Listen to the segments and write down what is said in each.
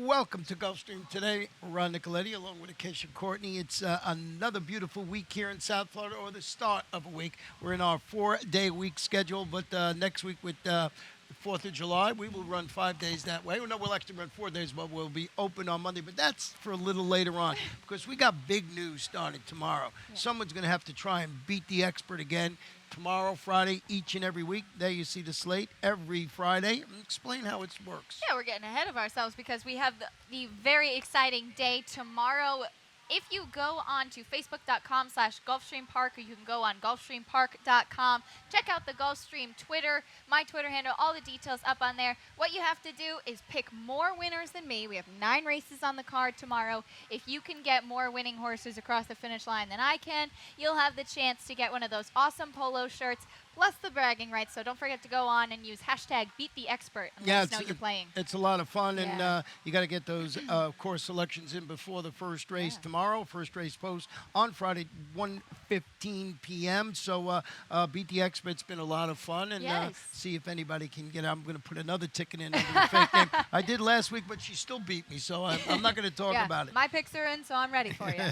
Welcome to Gulfstream today. Ron Nicoletti along with Acacia Courtney. It's another beautiful week here in South Florida, or the start of a week. We're in our 4-day week schedule, but next week with the 4th of July, we will run 5 days that way. Well, no, we'll actually run 4 days, but we'll be open on Monday. But that's for a little later on because we got big news starting tomorrow. Yeah. Someone's going to have to try and beat the expert again. Tomorrow, Friday, each and every week. There you see the slate every Friday. Explain how it works. Yeah, we're getting ahead of ourselves because we have the very exciting day tomorrow. If you go on to facebook.com/GulfstreamPark, or you can go on GulfstreamPark.com, check out the Gulfstream Twitter, my Twitter handle, all the details up on there. What you have to do is pick more winners than me. We have 9 races on the card tomorrow. If you can get more winning horses across the finish line than I can, you'll have the chance to get one of those awesome polo shirts, plus the bragging rights. So don't forget to go on and use #BeatTheExpert and let us know you're playing. It's a lot of fun, and you got to get those course selections in before the first race tomorrow. First race post on Friday, 1:15 p.m. So Beat the Expert's been a lot of fun, and see if anybody can get. I'm going to put another ticket in under the fake name. I did last week, but she still beat me, so I'm not going to talk about it. My picks are in, so I'm ready for you.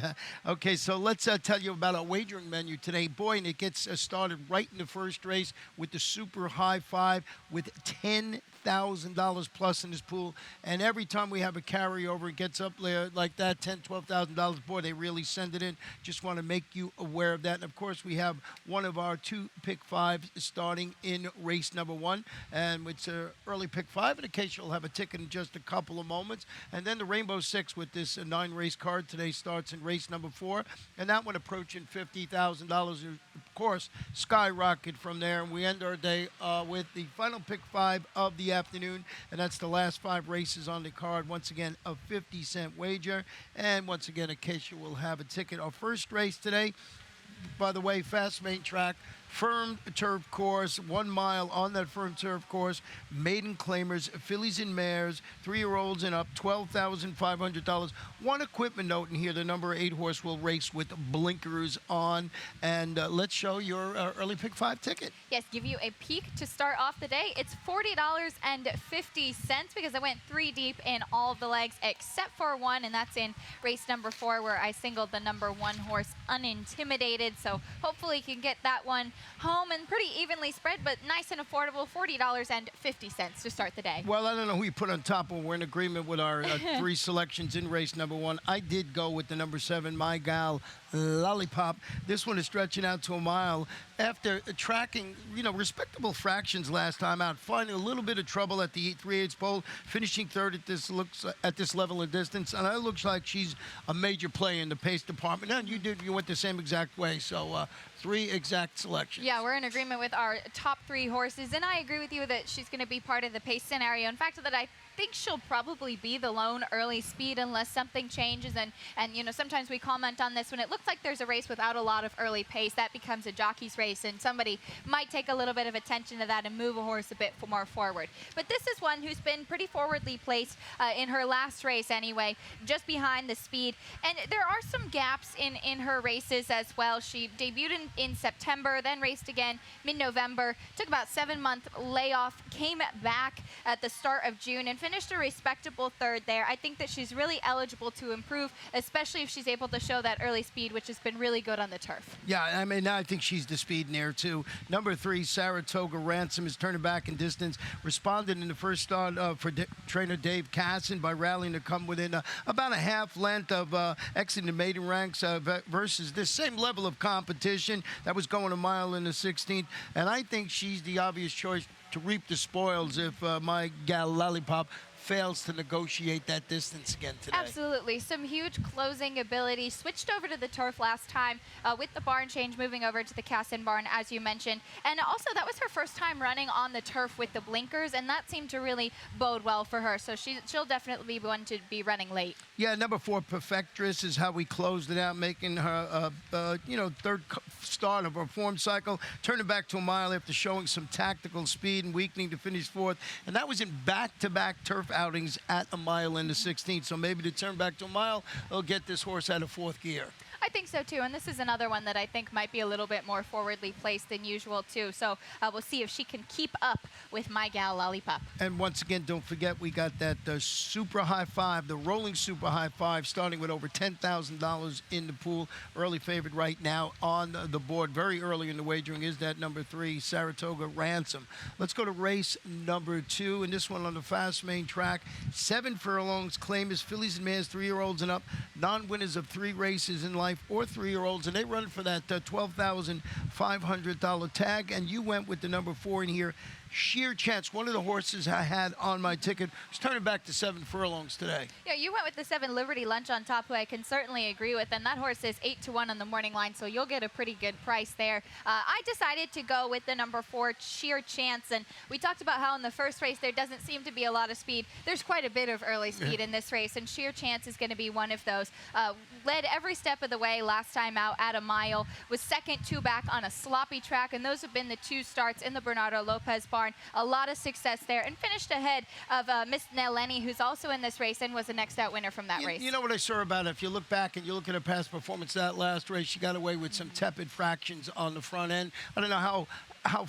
Okay, so let's tell you about our wagering menu today. Boy, and it gets started right in the first race with the super high five with $10,000 plus in this pool, and every time we have a carryover, it gets up there like that, $12,000. Boy, they really send it in. Just want to make you aware of that. And of course, we have one of our 2 pick 5s starting in race number 1, and it's an early pick 5. In case you'll have a ticket in just a couple of moments, and then the Rainbow 6 with this 9-race card today starts in race number 4, and that one approaching $50,000. Of course, skyrocket from there, and we end our day with the final pick 5 of the afternoon, and that's the last 5 races on the card. Once again, a 50-cent wager, and once again, in case you will have a ticket. Our first race today, by the way, fast main track, firm turf course, 1 mile on that firm turf course, maiden claimers, fillies and mares, 3-year-olds and up, $12,500. One equipment note in here, the number 8 horse will race with blinkers on. And let's show your early pick 5 ticket. Yes, give you a peek to start off the day. It's $40.50 because I went 3 deep in all of the legs except for one, and that's in race number 4 where I singled the number 1 horse, Unintimidated. So hopefully you can get that one home and pretty evenly spread, but nice and affordable, $40.50 to start the day. Well, I don't know who you put on top, but we're in agreement with our 3 selections in race number 1. I did go with the number 7, My Gal Lollipop. This one is stretching out to a mile after tracking, respectable fractions last time out, finding a little bit of trouble at the 3/8 pole, finishing 3rd at this level of distance, and it looks like she's a major player in the pace department. And you went the same exact way, so 3 exact selections. Yeah, we're in agreement with our top 3 horses, and I agree with you that she's going to be part of the pace scenario. In fact, that I think she'll probably be the lone early speed unless something changes. And sometimes we comment on this when it looks like there's a race without a lot of early pace, that becomes a jockey's race, and somebody might take a little bit of attention to that and move a horse a bit more forward. But this is one who's been pretty forwardly placed in her last race anyway, just behind the speed. And there are some gaps in her races as well. She debuted in September, then raced again mid-November, took about 7-month layoff, came back at the start of June, and finished a respectable 3rd there. I think that she's really eligible to improve, especially if she's able to show that early speed, which has been really good on the turf. Yeah, I mean, I think she's the speed in there, too. Number 3, Saratoga Ransom, is turning back in distance. Responded in the first start for trainer Dave Casson by rallying to come within about a half length of exiting the maiden ranks versus this same level of competition that was going a mile in the 16th. And I think she's the obvious choice to reap the spoils if My Gal Lollipop fails to negotiate that distance again today. Absolutely. Some huge closing ability. Switched over to the turf last time with the barn change, moving over to the Casson barn, as you mentioned. And also, that was her first time running on the turf with the blinkers, and that seemed to really bode well for her. So she'll definitely be one to be running late. Yeah, number 4, Perfectress, is how we closed it out, making her, 3rd start of her form cycle, turning back to a mile after showing some tactical speed and weakening to finish 4th. And that was in back-to-back turf outings at a mile in the 16th. So maybe to turn back to a mile, they'll get this horse out of 4th gear. I think so too, and this is another one that I think might be a little bit more forwardly placed than usual too. So we'll see if she can keep up with my gal Lollipop. And once again, don't forget we got that super high five, the rolling super high five, starting with over $10,000 in the pool. Early favorite right now on the board. Very early in the wagering is that number 3, Saratoga Ransom. Let's go to race number 2, and this one on the fast main track. 7 furlongs. Claimers, fillies and mares, 3-year-olds and up. Non-winners of 3 races in life or 3-year-olds, and they run for that $12,500 tag. And you went with the number 4 in here. Sheer Chance, one of the horses I had on my ticket, was turning back to 7 furlongs today. Yeah, you went with the 7 Liberty Lunch on top, who I can certainly agree with, and that horse is 8-1 on the morning line, so you'll get a pretty good price there. I decided to go with the number 4, Sheer Chance, and we talked about how in the first race there doesn't seem to be a lot of speed. There's quite a bit of early speed in this race, and Sheer Chance is going to be one of those. Led every step of the way last time out at a mile, was second 2 back on a sloppy track, and those have been the 2 starts in the Bernardo Lopez barn. A lot of success there, and finished ahead of Miss Neleni, who's also in this race and was the next out winner from that race. You know what I saw about it? If you look back and you look at her past performance that last race, she got away with some tepid fractions on the front end. I don't know how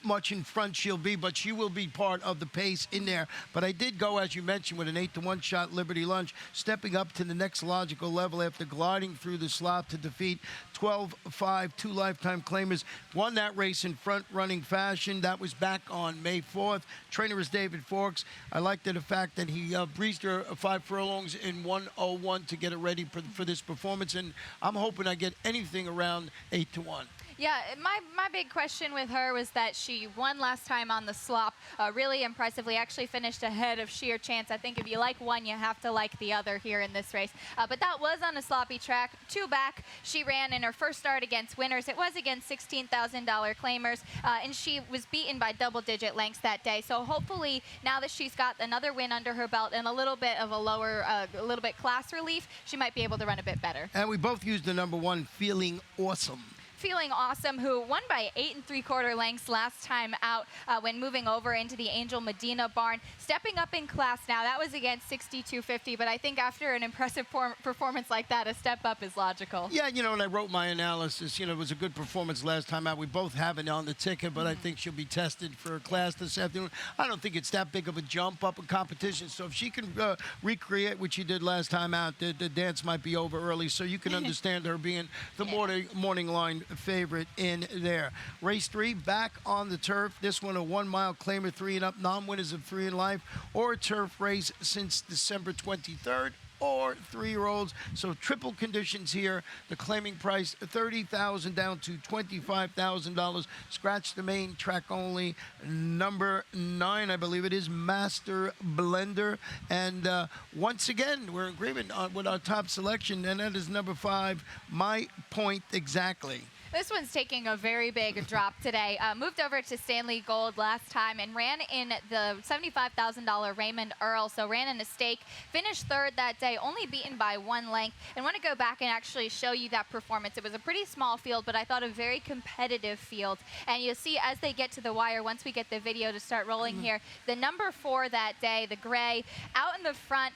much in front she'll be, but she will be part of the pace in there. But I did go, as you mentioned, with an 8-1 shot Liberty Lunch, stepping up to the next logical level after gliding through the slot to defeat 12-5, 2 lifetime claimers. Won that race in front-running fashion. That was back on May 4th. Trainer is David Forks. I liked the fact that he breezed her 5 furlongs in 1:01 to get it ready for this performance, and I'm hoping I get anything around 8-1. Yeah, my big question with her was that she won last time on the slop really impressively, actually finished ahead of Sheer Chance. I think if you like one, you have to like the other here in this race. But that was on a sloppy track. 2 back, she ran in her first start against winners. It was against $16,000 claimers, and she was beaten by double-digit lengths that day. So hopefully, now that she's got another win under her belt and a little bit of a lower, a little bit class relief, she might be able to run a bit better. And we both used the number 1, Feeling Awesome. Feeling Awesome, who won by 8 3/4 lengths last time out when moving over into the Angel Medina barn. Stepping up in class now. That was against 62.50, but I think after an impressive performance like that, a step up is logical. Yeah, you know, and I wrote my analysis. You know, it was a good performance last time out. We both have it on the ticket, but I think she'll be tested for a class this afternoon. I don't think it's that big of a jump up in competition, so if she can recreate what she did last time out, the dance might be over early, so you can understand her being the morning line favorite in there. Race 3, back on the turf. This one a 1 mile claimer, 3 and up, non-winners of 3 in life, or a turf race since December 23rd. Or 3-year-olds. So triple conditions here. The claiming price $30,000 down to $25,000. Scratch the main track only. Number 9, I believe it is, Master Blender. And once again, we're in agreement with our top selection, and that is number 5, My Point Exactly. This one's taking a very big drop today. Moved over to Stanley Gold last time and ran in the $75,000 Raymond Earl. So ran in a stake, finished 3rd that day, only beaten by 1 length. And want to go back and actually show you that performance. It was a pretty small field, but I thought a very competitive field. And you'll see as they get to the wire, once we get the video to start rolling here, the number 4 that day, the gray, out in the front,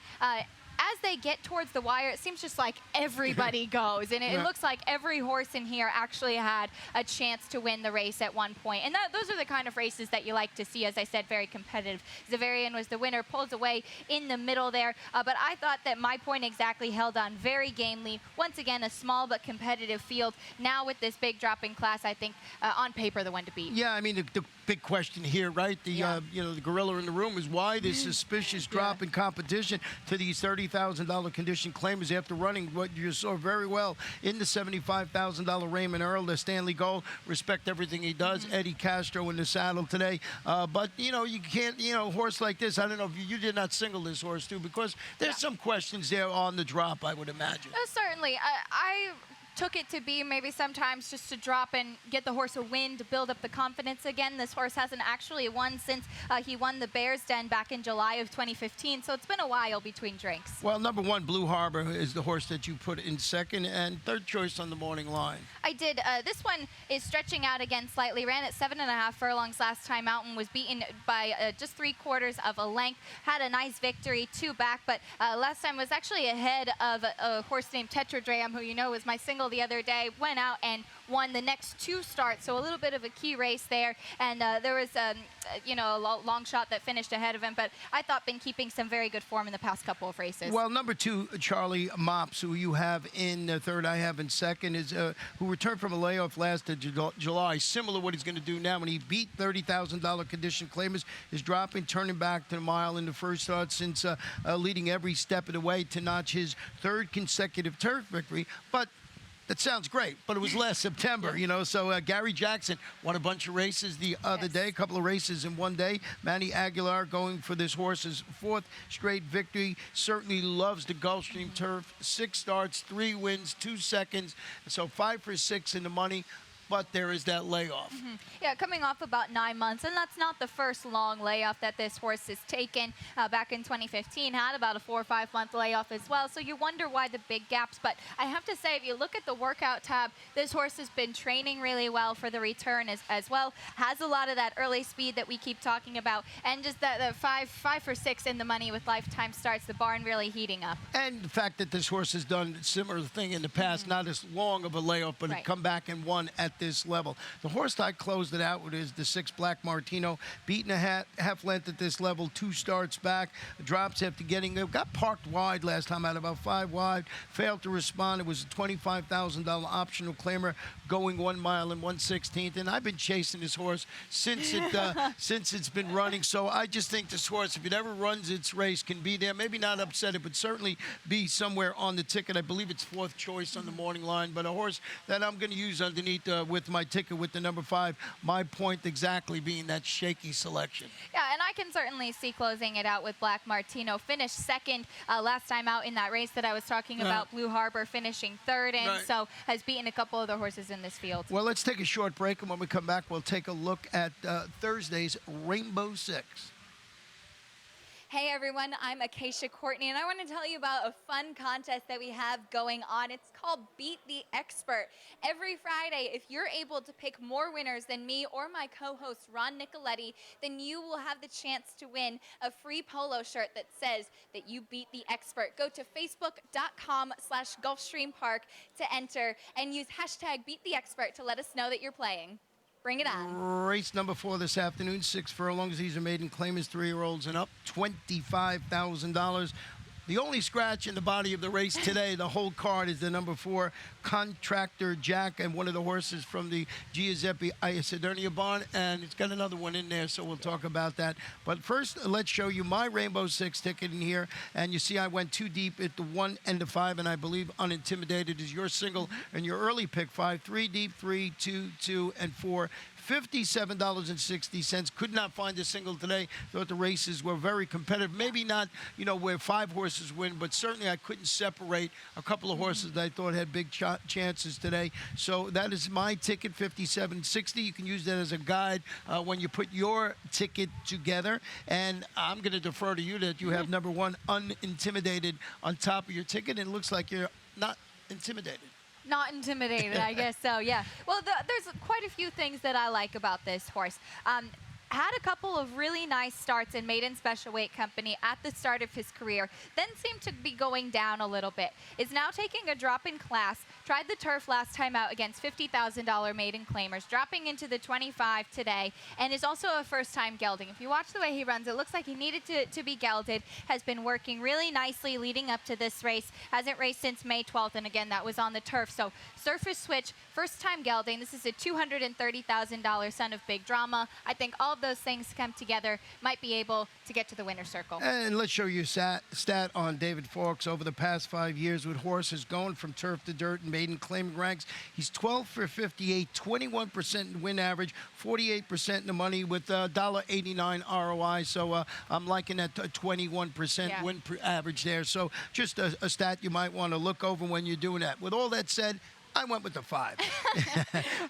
as they get towards the wire, it seems just like everybody goes. And it looks like every horse in here actually had a chance to win the race at one point. And those are the kind of races that you like to see. As I said, very competitive. Zavarian was the winner, pulls away in the middle there. But I thought that My Point Exactly held on very gamely. Once again, a small but competitive field. Now with this big drop in class, I think on paper the one to beat. Yeah, I mean, the big question here, right? The you know, the gorilla in the room is why this suspicious drop in competition to these $30,000 condition claimers after running what you saw very well in the $75,000 Raymond Earl, the Stanley Gold. Respect everything he does. Eddie Castro in the saddle today. But, you know, you can't, you know, a horse like this, I don't know if you did not single this horse, too, because there's some questions there on the drop, I would imagine. Certainly. I took it to be maybe sometimes just to drop and get the horse a win to build up the confidence again. This horse hasn't actually won since he won the Bears Den back in July of 2015, so it's been a while between drinks. Well, number 1, Blue Harbor, is the horse that you put in second, and third choice on the morning line. I did. This one is stretching out again slightly. Ran at 7.5 furlongs last time out and was beaten by just 3/4 of a length. Had a nice victory, 2 back, but last time was actually ahead of a horse named Tetradram, who you know was my single April the other day, went out and won the next 2 starts, so a little bit of a key race there. And there was a long shot that finished ahead of him, but I thought been keeping some very good form in the past couple of races. Well, number 2, Charlie Mops, who you have in third, I have in second, is who returned from a layoff last July. Similar to what he's going to do now when he beat $30,000 condition claimers, is dropping, turning back to the mile in the first start since leading every step of the way to notch his 3rd consecutive turf victory. But that sounds great, but it was last September, So Gary Jackson won a bunch of races the other day, a couple of races in one day. Manny Aguilar going for this horse's 4th straight victory. Certainly loves the Gulfstream turf. 6 starts, 3 wins, 2 seconds. So 5 for 6 in the money. But there is that layoff. Yeah, coming off about 9 months, and that's not the first long layoff that this horse has taken. Back in 2015, had about a 4 or 5 month layoff as well. So you wonder why the big gaps. But I have to say, if you look at the workout tab, this horse has been training really well for the return as well. Has a lot of that early speed that we keep talking about, and just the 5 for 6 in the money with lifetime starts. The barn really heating up. And the fact that this horse has done a similar thing in the past, not as long of a layoff, but Right. come back and won at this level. The horse I closed it out with is the 6 Black Martino, beaten a half length at this level, 2 starts back, drops after got parked wide last time out, about 5 wide, failed to respond. It was a $25,000 optional claimer going 1 mile and 1/16th, and I've been chasing this horse since it's been running. So I just think this horse, if it ever runs its race, can be there. Maybe not upset it, but certainly be somewhere on the ticket. I believe it's 4th choice on the morning line, but a horse that I'm going to use underneath with my ticket with the number 5. My point exactly being that shaky selection. Yeah, and I can certainly see closing it out with Black Martino. Finished 2nd last time out in that race that I was talking about. Blue Harbor finishing 3rd in, Right. so has beaten a couple other horses in this field. Well, let's take a short break, and when we come back, we'll take a look at Thursday's Rainbow Six. Hey everyone, I'm Acacia Courtney, and I want to tell you about a fun contest that we have going on. It's called Beat the Expert. Every Friday, if you're able to pick more winners than me or my co-host Ron Nicoletti, then you will have the chance to win a free polo shirt that says that you beat the expert. Go to facebook.com/GulfstreamPark to enter and use hashtag Beat the Expert to let us know that you're playing. Bring it on. Race number 4 this afternoon, 6 furlongs. These are maiden claimers, 3-year-olds and up, $25,000. The only scratch in the body of the race today, the whole card, is the number 4 Contractor Jack, and one of the horses from the Giuseppe Isodernia barn, and it's got another one in there, so we'll talk about that. But first, let's show you my Rainbow Six ticket in here, and you see I went too deep at the 1 and the 5, and I believe Unintimidated is your single, and your early pick 5, 3 deep, 3, 2, 2, and 4. $57.60. Could not find a single today. Thought the races were very competitive. Maybe not, where 5 horses win, but certainly I couldn't separate a couple of horses that I thought had big chances today. So that is my ticket, $57.60. You can use that as a guide when you put your ticket together. And I'm going to defer to you that you have number 1, Unintimidated, on top of your ticket. And it looks like you're not intimidated. Not intimidated, I guess so, yeah. Well, there's quite a few things that I like about this horse. Had a couple of really nice starts in maiden special weight company at the start of his career, then seemed to be going down a little bit. Is now taking a drop in class, tried the turf last time out against $50,000 maiden claimers, dropping into the 25 today, and is also a first-time gelding. If you watch the way he runs, it looks like he needed to be gelded, has been working really nicely leading up to this race, hasn't raced since May 12th, and again, that was on the turf. So surface switch, first-time gelding. This is a $230,000 son of big drama. I think all of those things come together, might be able to get to the winner's circle. And let's show you a stat on David Fawkes over the past 5 years with horses going from turf to dirt and maiden claiming ranks. He's 12 for 58, 21% in win average, 48% in the money with $1.89 ROI. So I'm liking that 21% win average there. So just a stat you might want to look over when you're doing that. With all that said, I went with the 5.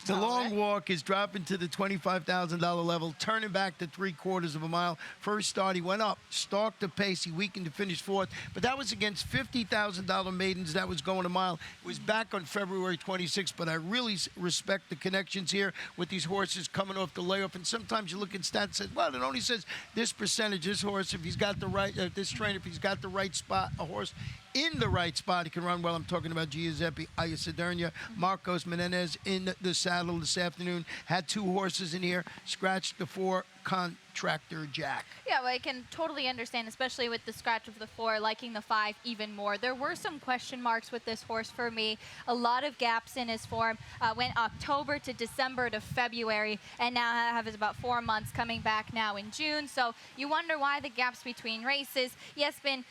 The long walk is dropping to the $25,000 level, turning back to 3/4 of a mile. First start, he went up, stalked the pace, he weakened to finish 4th, but that was against $50,000 maidens that was going a mile. It was back on February 26th, but I really respect the connections here with these horses coming off the layoff, and sometimes you look at stats and say, well, it only says this percentage, this horse, if he's got the right, this trainer, if he's got the right spot, a horse in the right spot. He can run well. I'm talking about Giuseppe Ayasadernia. Marcos Menendez in the saddle this afternoon. Had 2 horses in here. Scratched the 4 Contractor Jack. Yeah, well, I can totally understand, especially with the scratch of the 4, liking the 5 even more. There were some question marks with this horse for me. A lot of gaps in his form. Went October to December to February, and now have about 4 months coming back now in June. So you wonder why the gaps between races. He has been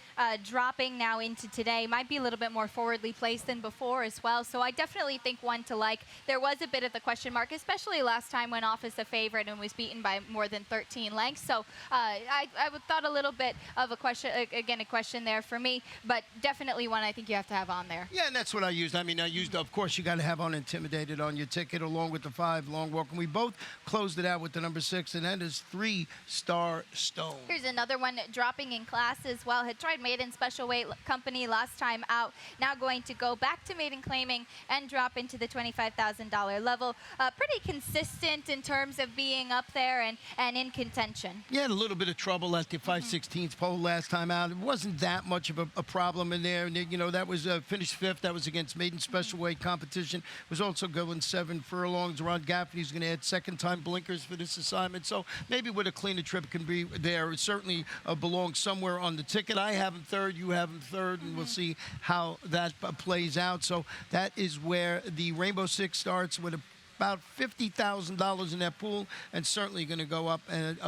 dropping now into today. Might be a little bit more forwardly placed than before as well. So I definitely think one to like. There was a bit of the question mark, especially last time went off as a favorite and was beaten by more than 13 lengths. So I thought a little bit of a question, again, a question there for me, but definitely one I think you have to have on there. Yeah, and that's what I used. I mean, I used, of course, you got to have Unintimidated on your ticket along with the 5 Long Walk. And we both closed it out with the number 6, and that is 3 Star Stone. Here's another one dropping in class as well. Had tried maiden special weight company last time out. Now going to go back to maiden claiming and drop into the $25,000 level. Pretty consistent in terms of being up there and in contention. Yeah, had a little bit of trouble at the 5/16 pole last time out. It wasn't that much of a problem in there. And, you know, that was finished 5th. That was against maiden special weight competition. Was also going 7 furlongs. Ron Gaffney's going to add second-time blinkers for this assignment. So maybe with a cleaner trip can be there. It certainly belongs somewhere on the ticket. I have him 3rd. You have him 3rd. And we'll see how that plays out. So that is where the Rainbow Six starts with about $50,000 in that pool, and certainly going to go up and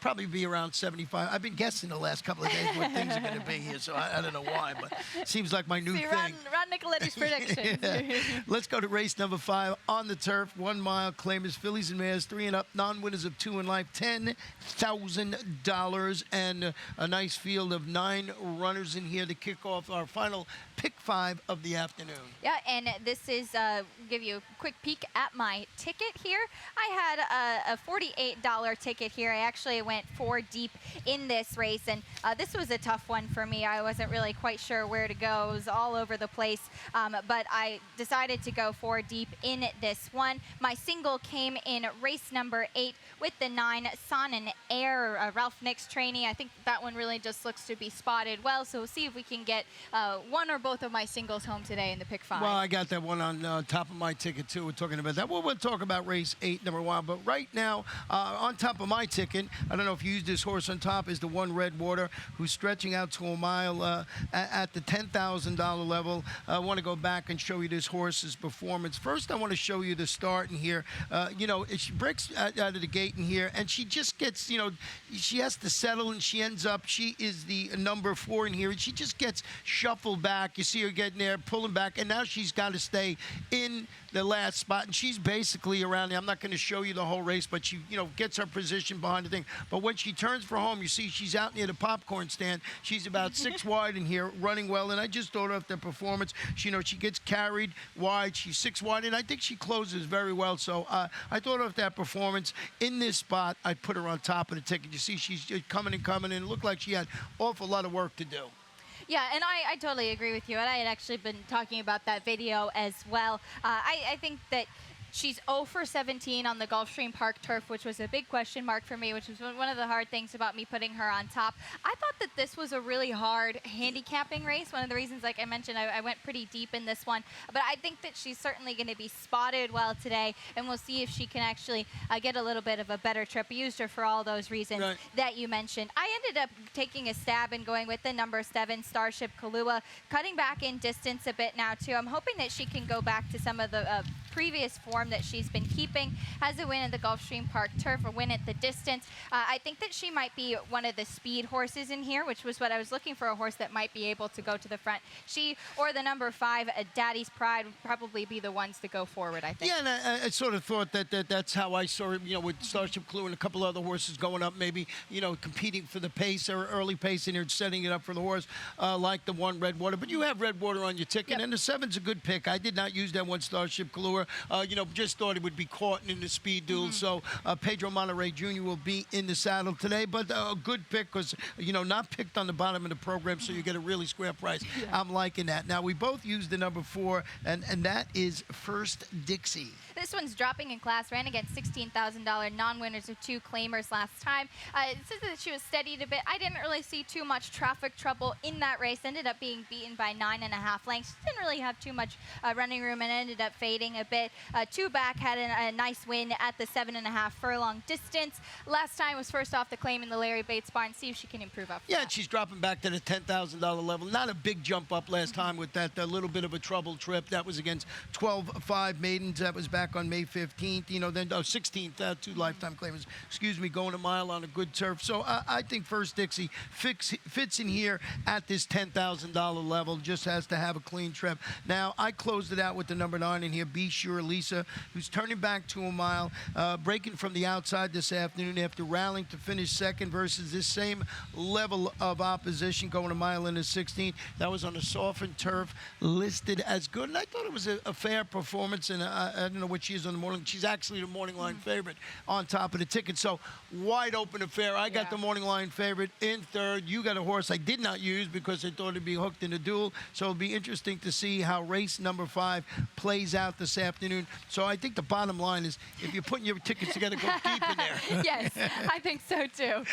probably be around 75. I've been guessing the last couple of days what things are going to be here, so I don't know why, but it seems like my new thing. Ron Nicoletti's predictions. Yeah. Let's go to race number 5 on the turf. 1 mile claimers, fillies and mares, 3 and up, non-winners of 2 in life, $10,000, and a nice field of 9 runners in here to kick off our final pick 5 of the afternoon. Yeah, and this is give you a quick peek at my ticket here. I had a $48 ticket here. I actually went 4 deep in this race, and this was a tough one for me. I wasn't really quite sure where to go. It was all over the place, but I decided to go 4 deep in this one. My single came in race number 8 with the 9 Son and Air, Ralph Nix trainee. I think that one really just looks to be spotted well, so we'll see if we can get one or both of my singles home today in the pick 5. Well, I got that one on top of my ticket, too. We're talking about that. Well, we'll talk about race 8, number 1. But right now, on top of my ticket, I don't know if you used this horse on top, is the 1 Redwater, who's stretching out to a mile at the $10,000 level. I want to go back and show you this horse's performance. First, I want to show you the start in here. You know, she breaks out of the gate in here, and she just gets, you know, she has to settle, and she ends up, she is the number 4 in here, and she just gets shuffled back. You see her getting there, pulling back, and now she's got to stay in the last spot, and she's basically around there. I'm not going to show you the whole race, but she, you know, gets her position behind the thing. But when she turns for home, you see she's out near the popcorn stand. She's about 6 wide in here, running well, and I just thought of the performance. She, you know, she gets carried wide. She's 6 wide, and I think she closes very well. So I thought of that performance. In this spot, I put her on top of the ticket. You see she's just coming, and it looked like she had awful lot of work to do. Yeah, and I totally agree with you. And I had actually been talking about that video as well. I think that she's 0 for 17 on the Gulfstream Park turf, which was a big question mark for me, which was one of the hard things about me putting her on top. I thought that this was a really hard handicapping race. One of the reasons, like I mentioned, I went pretty deep in this one. But I think that she's certainly going to be spotted well today, and we'll see if she can actually get a little bit of a better trip. I used her for all those reasons that you mentioned. I ended up taking a stab and going with the number 7, Starship Kahlua, cutting back in distance a bit now, too. I'm hoping that she can go back to some of the previous form that she's been keeping. Has a win at the Gulfstream Park turf, a win at the distance. I think that she might be one of the speed horses in here, which was what I was looking for, a horse that might be able to go to the front. She or the number 5, Daddy's Pride, would probably be the ones to go forward, I think. Yeah, and I sort of thought that's how I saw it, you know, with Starship Clue and a couple other horses going up, maybe, you know, competing for the pace or early pace in here and setting it up for the horse, like the 1 Redwater. But you have Redwater on your ticket, and the 7's a good pick. I did not use that one, Starship Clue. You know, just thought it would be caught in the speed duel. So Pedro Monterey Jr. will be in the saddle today, but a good pick because, you know, not picked on the bottom of the program, so you get a really square price. I'm liking that. Now, we both used the number 4, and that is First Dixie. This one's dropping in class, ran against $16,000 non-winners of 2 claimers last time. It says that she was steadied a bit. I didn't really see too much traffic trouble in that race. Ended up being beaten by 9.5 lengths. Didn't really have too much running room and ended up fading a bit. 2 back had a nice win at the 7.5 furlong distance. Last time was first off the claim in the Larry Bates barn. See if she can improve up. Yeah, and she's dropping back to the $10,000 level. Not a big jump up last time with that little bit of a trouble trip. That was against 12-5 maidens. That was back on May 15th. You know, then 16th, 2 lifetime claimers. Excuse me, going a mile on a good turf. So I think First Dixie fits in here at this $10,000 level. Just has to have a clean trip. Now, I closed it out with the number 9 in here, Be Sure Lisa, who's turning back to a mile, breaking from the outside this afternoon after rallying to finish second versus this same level of opposition, going a mile in the 16th. That was on a softened turf, listed as good. And I thought it was a fair performance. And I don't know what she is on the morning. She's actually the morning line favorite on top of the ticket. So wide open affair. I got the morning line favorite in third. You got a horse I did not use because I thought it'd be hooked in a duel. So it'll be interesting to see how race number 5 plays out this afternoon. So I think the bottom line is if you're putting your tickets together, go deep in there. Yes, I think so too.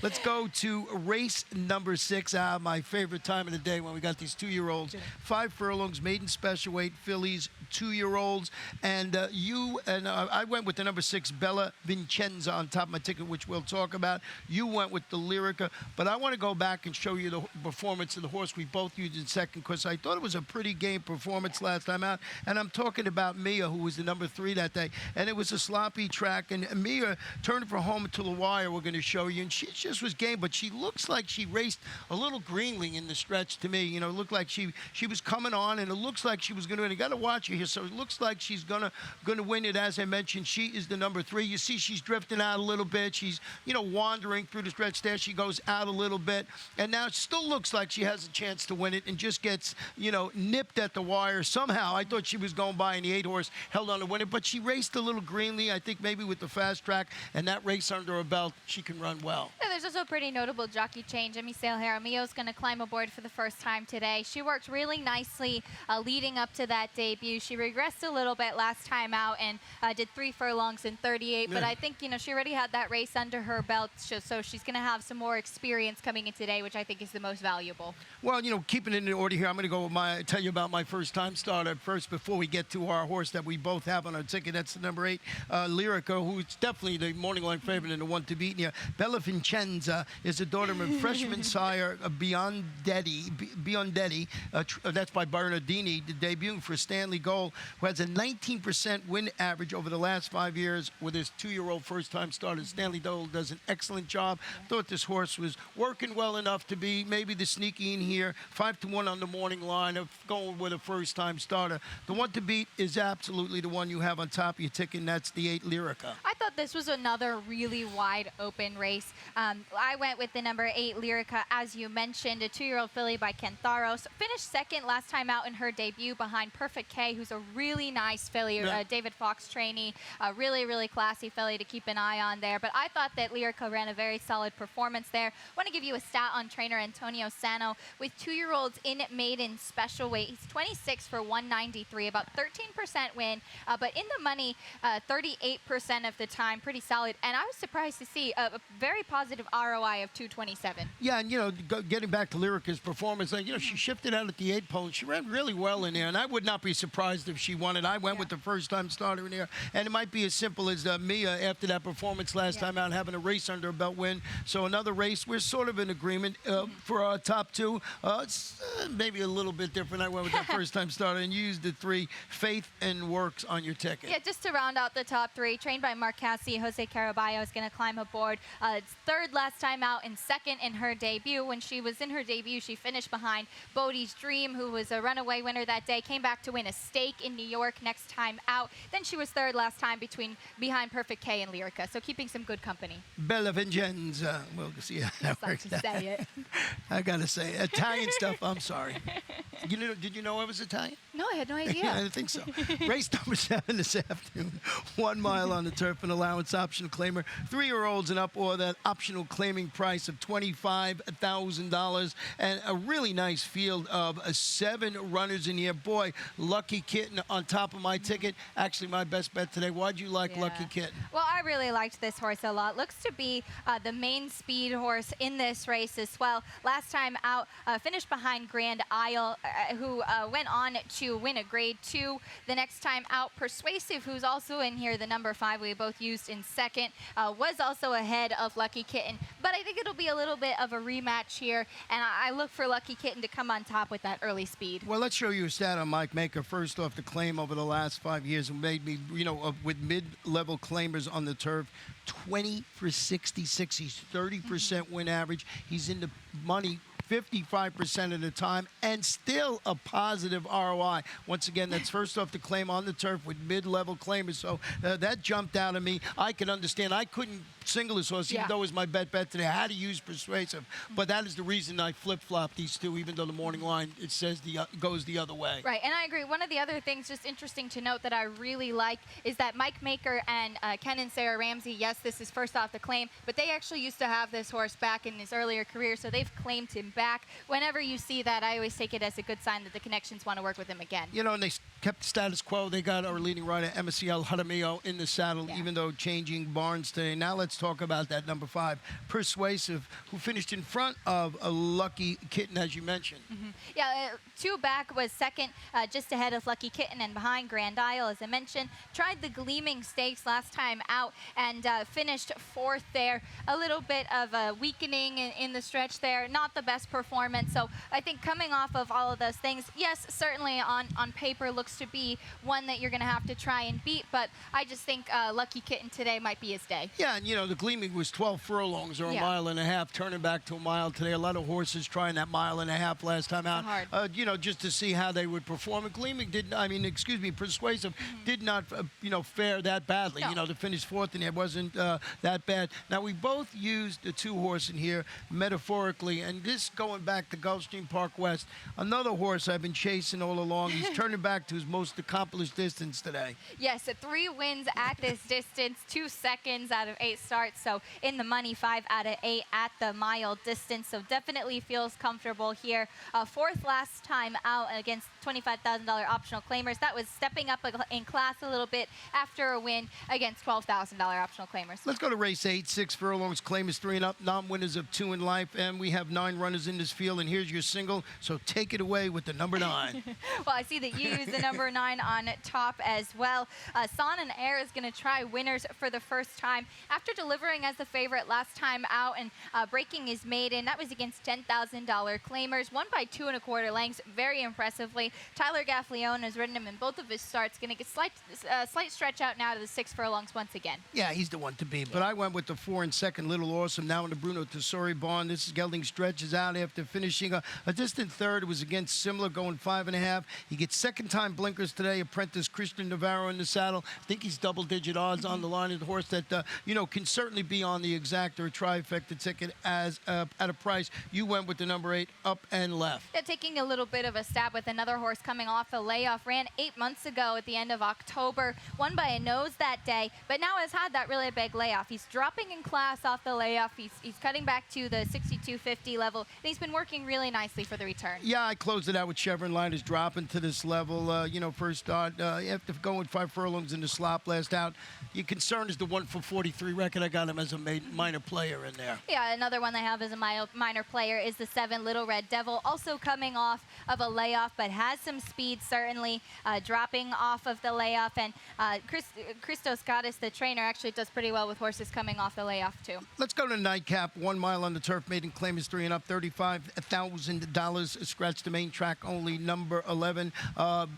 Let's go to race number 6. My favorite time of the day when we got these 2-year-olds. 5 furlongs, maiden special weight fillies, 2-year-olds. And I went with the number 6, Bella Vincenza, on top of my ticket, which we'll talk about. You went with the Lyrica. But I want to go back and show you the performance of the horse we both used in second because I thought it was a pretty game performance last time out. And I'm talking about Mia, who was the number 3 that day. And it was a sloppy track. And Mia turned for home until the wire we're going to show you. And she just was game. But she looks like she raced a little greenling in the stretch to me. You know, it looked like she was coming on. And it looks like she was going to win. You got to watch her here. So it looks like she's going to win it. As I mentioned, she is the number 3. You see she's drifting out a little bit. She's, wandering through the stretch there. She goes out a little bit. And now it still looks like she has a chance to win it and just gets, nipped at the wire. Somehow, I thought she was going by in the 8-horse, held on to win it. But she raced a little greenly, I think maybe with the fast track. And that race under her belt, she can run well. Yeah, there's also a pretty notable jockey change. Emmy Salehair, Mio's going to climb aboard for the first time today. She worked really nicely leading up to that debut. She regressed a little bit last time out and did 3 furlongs in 38. But I think, she already had that race under her belt. So she's going to have some more experience coming in today, which I think is the most valuable. Well, keeping it in order here, I'm going to go with tell you about my first-time starter first before we get to our horse that we both have on our ticket. That's the number 8, Lyrica, who's definitely the morning line favorite and the one to beat here. Bella Vincenza is the daughter of freshman sire Biondetti. That's by Bernardini, debuting for Stanley Gold, who has a 19% win average over the last 5 years with his 2-year-old first-time starter. Stanley Gold does an excellent job. Thought this horse was working well enough to be maybe the sneaky in here. 5-1 on the morning line of going with a first-time starter. The one to beat is absolutely the one you have on top of your ticket, and that's the 8, Lyrica. I thought this was another really wide open race. I went with the number 8, Lyrica, as you mentioned, a 2-year-old filly by Kentharos. Finished second last time out in her debut behind Perfect K, who's a really nice filly, David Fox trainee, a really, really classy filly to keep an eye on there. But I thought that Lyrica ran a very solid performance there. I want to give you a stat on trainer Antonio Sano. With 2-year-olds in maiden special weight, he's 26 for 193, about 13% win, but in the money 38% of the time, pretty solid. And I was surprised to see a very positive ROI of 227. Yeah, and getting back to Lyrica's performance, she shifted out at the 8 pole. She ran really well in there, and I would not be surprised if she won it. I went with the first-time starter in there, and it might be as simple as Mia after that performance last time out, having a race under her belt win. So another race, we're sort of in agreement for our top 2. It's maybe a little bit different. I went with that first-time starter and used the 3, Faith and Works, on your ticket. Yeah, just to round out the top 3, trained by Mark Cassie, Jose Caraballo is going to climb aboard. It's 3rd last time out and 2nd in her debut. When she was in her debut, she finished behind Bodie's Dream, who was a runaway winner that day, came back to win a stake in New York next time out. Then she was 3rd last time behind Perfect K and Lyrica, so keeping some good company. Bella Vincenza. We'll see how that works. To say it. I got to say, Italian stuff, I'm sorry. Did you know I was Italian? No, I had no I idea. didn't think so. Race number 7 this afternoon. 1 mile on the turf, an allowance optional claimer. 3-year-olds and up, or that optional claiming price of $25,000. And a really nice field of 7 runners in here. Boy, Lucky Kitten on top of my ticket. Actually, my best bet today. Why'd you like Lucky Kitten? Well, I really liked this horse a lot. Looks to be the main speed horse in this race as well. Last time out, finished behind Grand Isle, who went on to win a Grade 2. The next time out, Persuasive, who's also in here, the number 5 we both used in second, was also ahead of Lucky Kitten. But I think it'll be a little bit of a rematch here, and I look for Lucky Kitten to come on top with that early speed. Well, let's show you a stat on Mike Maker. First off, the claim over the last 5 years made me, with mid-level claimers on the turf, 20 for 66. He's 30% win average. He's in the money 55% of the time, and still a positive ROI. Once again, that's first off the claim on the turf with mid-level claimers. So that jumped out at me. I can understand. I couldn't single this horse, even though it was my bet today. I had to use Persuasive, but that is the reason I flip-flop these two, even though the morning line, it says goes the other way. Right, and I agree. One of the other things just interesting to note that I really like is that Mike Maker and Ken and Sarah Ramsey, yes, this is first off the claim, but they actually used to have this horse back in his earlier career, so they've claimed him back. Whenever you see that, I always take it as a good sign that the connections want to work with him again. And they kept the status quo. They got our leading rider, MSCL Jaramillo, in the saddle, even though changing barns today. Now let's talk about that number 5, Persuasive, who finished in front of a Lucky Kitten, as you mentioned. Yeah, 2 back was second, just ahead of Lucky Kitten and behind Grand Isle, as I mentioned. Tried the Gleaming Stakes last time out and finished 4th there. A little bit of a weakening in the stretch there. Not the best performance. So I think coming off of all of those things, yes, certainly on paper looks to be one that you're going to have to try and beat, but I just think Lucky Kitten today might be his day. Yeah, and the Gleaming was 12 furlongs, or a mile and a half, turning back to a mile today. A lot of horses trying that mile and a half last time out. Hard. Just to see how they would perform. And Gleaming Persuasive did not, fare that badly. No. To finish 4th in it wasn't that bad. Now, we both used the 2 horse in here metaphorically, and this going back to Gulfstream Park West, another horse I've been chasing all along. He's turning back to his most accomplished distance today. Yes, 3 wins at this distance, 2 seconds out of 8 starts, so in the money, 5 out of 8 at the mile distance, so definitely feels comfortable here. 4th last time out against $25,000 optional claimers. That was stepping up in class a little bit after a win against $12,000 optional claimers. Let's go to race 8, 6 furlongs, claimers 3 and up, non-winners of 2 in life, and we have 9 runners in this field, and here's your single, so take it away with the number 9. Well, I see that you use the number 9 on top as well. Son and Air is going to try winners for the first time after delivering as the favorite last time out and breaking his maiden. That was against $10,000 claimers, won by 2 1/4 lengths, very impressively. Tyler Gaffleone has ridden him in both of his starts. Going to get slight stretch out now to the 6 furlongs once again. Yeah, he's the one to beat. But I went with the 4 and second, Little Awesome, now in the Bruno Tessori barn. This is gelding stretches out after finishing a distant third. It was against Simler, going 5 1/2. He gets second-time blinkers today. Apprentice Christian Navarro in the saddle. I think he's double-digit odds on the line of the horse that, can certainly be on the exact or trifecta ticket as at a price. You went with the number 8, Up and Left. Yeah, taking a little bit of a stab with another horse coming off a layoff. Ran 8 months ago at the end of October. Won by a nose that day, but now has had that really big layoff. He's dropping in class off the layoff. He's cutting back to the 62.50 level, and he's been working really nicely for the return. Yeah, I closed it out with Chevron Liners dropping to this level. First start, after going 5 furlongs in the slop last out, your concern is the 1 for 43 record. I got him as a minor player in there. Yeah, another one they have as a minor player is the 7 Little Red Devil, also coming off of a layoff, but has some speed, certainly dropping off of the layoff. And Christos Gaddis, the trainer, actually does pretty well with horses coming off the layoff, too. Let's go to Nightcap. 1 mile on the turf. Maiden claim is 3 and up. $35,000. Scratch the main track only. Number 11.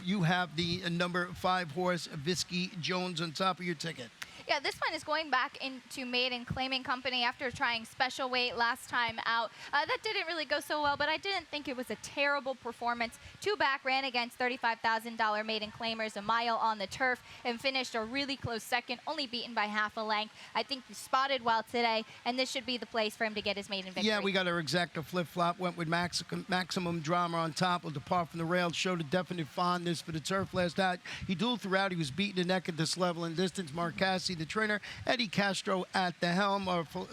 You have the number 5 horse, Visky Jones, on top of your ticket. Yeah, this one is going back into maiden claiming company after trying special weight last time out. That didn't really go so well, but I didn't think it was a terrible performance. Two back ran against $35,000 maiden claimers a mile on the turf and finished a really close second, only beaten by half a length. I think he spotted well today, and this should be the place for him to get his maiden victory. Yeah, we got our exacta flip-flop. Went with maximum drama on top. Will depart from the rail. Showed a definite fondness for the turf last night. He dueled throughout. He was beating the neck at this level and distance. Mark Cassie, the trainer. Eddie Castro at the helm.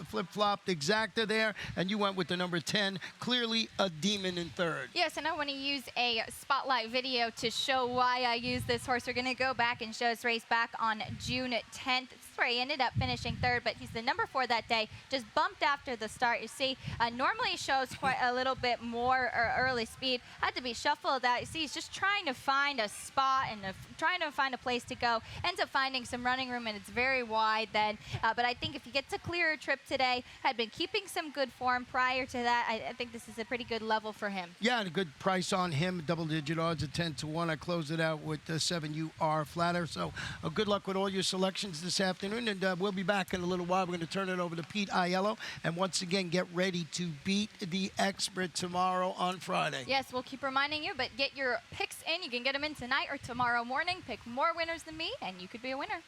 Flip-flopped exacta there. And you went with the number 10. Clearly a demon in third. Yes, and I want to use a spotlight video to show why I use this horse. We're going to go back and show his race back on June 10th. This is where he ended up finishing third, but he's the number 4 that day. Just bumped after the start. You see, normally shows quite a little bit more early speed. Had to be shuffled out. You see, he's just trying to find a spot and trying to find a place to go. Ends up finding some running room, and it's very wide then. But I think if he gets a clearer trip today, had been keeping some good form prior to that, I think this is a pretty good level for him. Yeah, and a good price on him. Double-digit odds at 10-1. I closed it out with 7 UR flatter. So good luck with all your selections this afternoon, and we'll be back in a little while. We're going to turn it over to Pete Aiello, and once again, get ready to beat the expert tomorrow on Friday. Yes, we'll keep reminding you, but get your picks in. You can get them in tonight or tomorrow morning. Pick more winners than me, and you could be a winner.